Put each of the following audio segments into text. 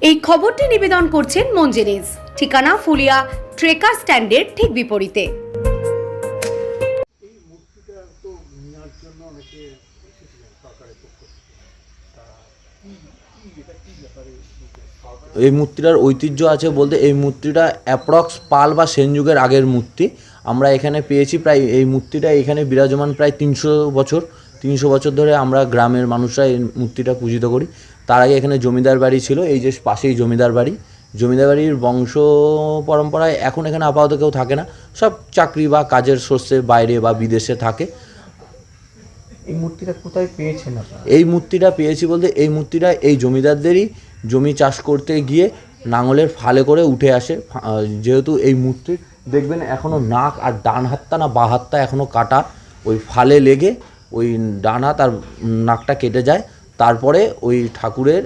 এই খবরটি নিবেদন করছেন মঞ্জেরিজ, ঠিকানা ফুলিয়া ট্রেকার স্ট্যান্ডের ঠিক বিপরীতে। এই মূর্তিটা তো নেওয়ার জন্য অনেকে এসেছিলেন সরকারের পক্ষ থেকে। এটা কি ব্যাপারে এই মূর্তিটার ঐতিহ্য আছে বলতে, এই মূর্তিটা অ্যাপ্রক্স পাল বা সেন যুগের আগের মূর্তি আমরা এখানে পেয়েছি। প্রায় এই মূর্তিটা এখানে বিরাজমান প্রায় 300 বছর ধরে আমরা গ্রামের মানুষরা এই মূর্তিটা পূজিত করি। তার আগে এখানে জমিদার বাড়ি ছিল, এই যে পাশেই জমিদার বাড়ির বংশ পরম্পরায় এখন এখানে আপাতত কেউ থাকে না, সব চাকরি বা কাজের সোর্সে বাইরে বা বিদেশে থাকে। এই মূর্তিটা কোথায় পেয়েছেন আপনারা? এই মূর্তিটা পেয়েছি বলতে, এই মূর্তিটা এই জমিদারদেরই জমি চাষ করতে গিয়ে লাঙলের ফালে করে উঠে আসে। যেহেতু এই মূর্তির দেখবেন এখনও নাক আর ডান হাতটা না বা হাতটা এখনও কাটা, ওই ফালে লেগে ওই ডান হাত আর নাকটা কেটে যায়। তারপরে ওই ঠাকুরের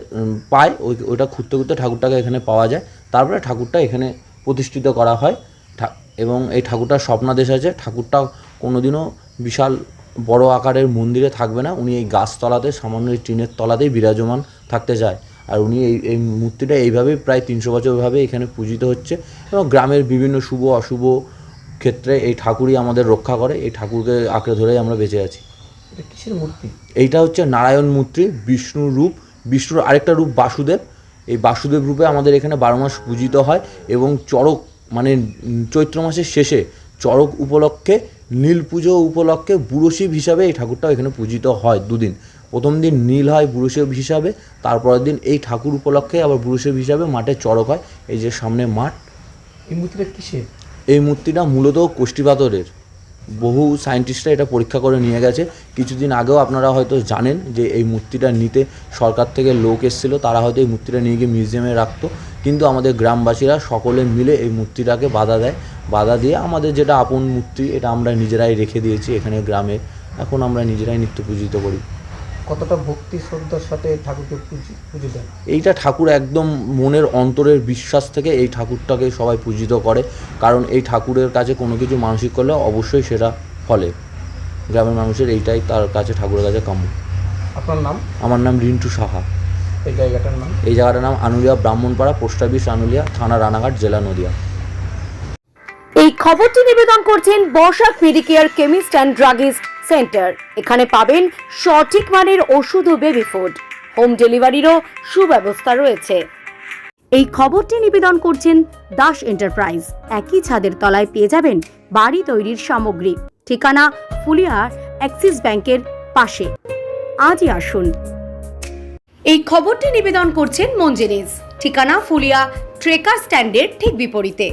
পায় ওইটা খুঁড়তে খুঁড়তে ঠাকুরটাকে এখানে পাওয়া যায়। তারপরে ঠাকুরটা এখানে প্রতিষ্ঠিত করা হয়। এবং এই ঠাকুরটার স্বপ্নাদেশ আছে, ঠাকুরটা কোনোদিনও বিশাল বড় আকারের মন্দিরে থাকবে না, উনি এই গাছতলাতে সামান্য এই টিনের তলাতেই বিরাজমান থাকতে চায়। আর উনি এই মূর্তিটা এইভাবেই প্রায় 300 বছরভাবে এখানে পূজিত হচ্ছে। এবং গ্রামের বিভিন্ন শুভ অশুভ ক্ষেত্রে এই ঠাকুরই আমাদের রক্ষা করে, এই ঠাকুরকে আঁকড়ে ধরেই আমরা বেঁচে আছি। এটা কিসের মূর্তি? এইটা হচ্ছে নারায়ণ মূর্তি, বিষ্ণুর রূপ। বিষ্ণুর আরেকটা রূপ বাসুদেব। এই বাসুদেব রূপে আমাদের এখানে 12 মাস পূজিত হয়। এবং চড়ক মানে চৈত্র মাসের শেষে চড়ক উপলক্ষে, নীল পুজো উপলক্ষে বুড়ো শিব হিসাবে এই ঠাকুরটাও এখানে পূজিত হয় 2 দিন। প্রথম দিন নীল হয় বুড়ো শিব হিসাবে, তারপরের দিন এই ঠাকুর উপলক্ষে আবার বুড়ো শিব হিসাবে মাঠে চড়ক হয়। এই যে সামনে মাঠ। এই মূর্তিটা কিসের? এই মূর্তিটা মূলত কোষ্ঠী পাথরের। বহু সায়েন্টিস্টরা এটা পরীক্ষা করে নিয়ে গেছে। কিছুদিন আগেও আপনারা হয়তো জানেন যে এই মূর্তিটা নিতে সরকার থেকে লোক এসেছিলো, তারা হয়তো এই মূর্তিটা নিয়ে গিয়ে মিউজিয়ামে রাখতো। কিন্তু আমাদের গ্রামবাসীরা সকলে মিলে এই মূর্তিটাকে বাধা দিয়ে আমাদের যেটা আপন মূর্তি এটা আমরা নিজেরাই রেখে দিয়েছি এখানে গ্রামে। এখন আমরা নিজেরাই নিত্য পূজিত করি। কতটা ভক্তি শ্রদ্ধার সাথে ঠাকুরকে পুজো দেন? এইটা ঠাকুর একদম মনের অন্তরের বিশ্বাস থেকে এই ঠাকুরটাকে সবাই পূজিত করে, কারণ এই ঠাকুরের কাছে কোনো কিছু মানসিক করলে অবশ্যই সেটা ফলে। গ্রামের মানুষের এইটাই তার কাছে, ঠাকুরের কাছে কাম্য। আপনার নাম? আমার নাম রিন্টু সাহা। এই জায়গাটার নাম? এই জায়গাটার নাম আনুলিয়া ব্রাহ্মণপাড়া, পোস্ট অফিস আনুলিয়া, থানা রানাঘাট, জেলা নদিয়া। এই খবরটি নিবেদন করছেন Barshak Medicare chemist and druggist centre. এখানে পাবেন সঠিক মানের ওষুধ ও বেবি ফুড, হোম ডেলিভারিরও সুব্যবস্থা রয়েছে। এই খবরটি নিবেদন করছেন দাস এন্টারপ্রাইজ। একই ছাদের তলায় পেয়ে যাবেন বাড়ি তৈরির সামগ্রী। ঠিকানা ফুলিয়ার অ্যাক্সিস ব্যাংকের পাশে। আজই আসুন। এই খবরটি নিবেদন করছেন মঞ্জেরিজ, ঠিকানা ফুলিয়া ট্রেকার স্ট্যান্ডের ঠিক বিপরীতে।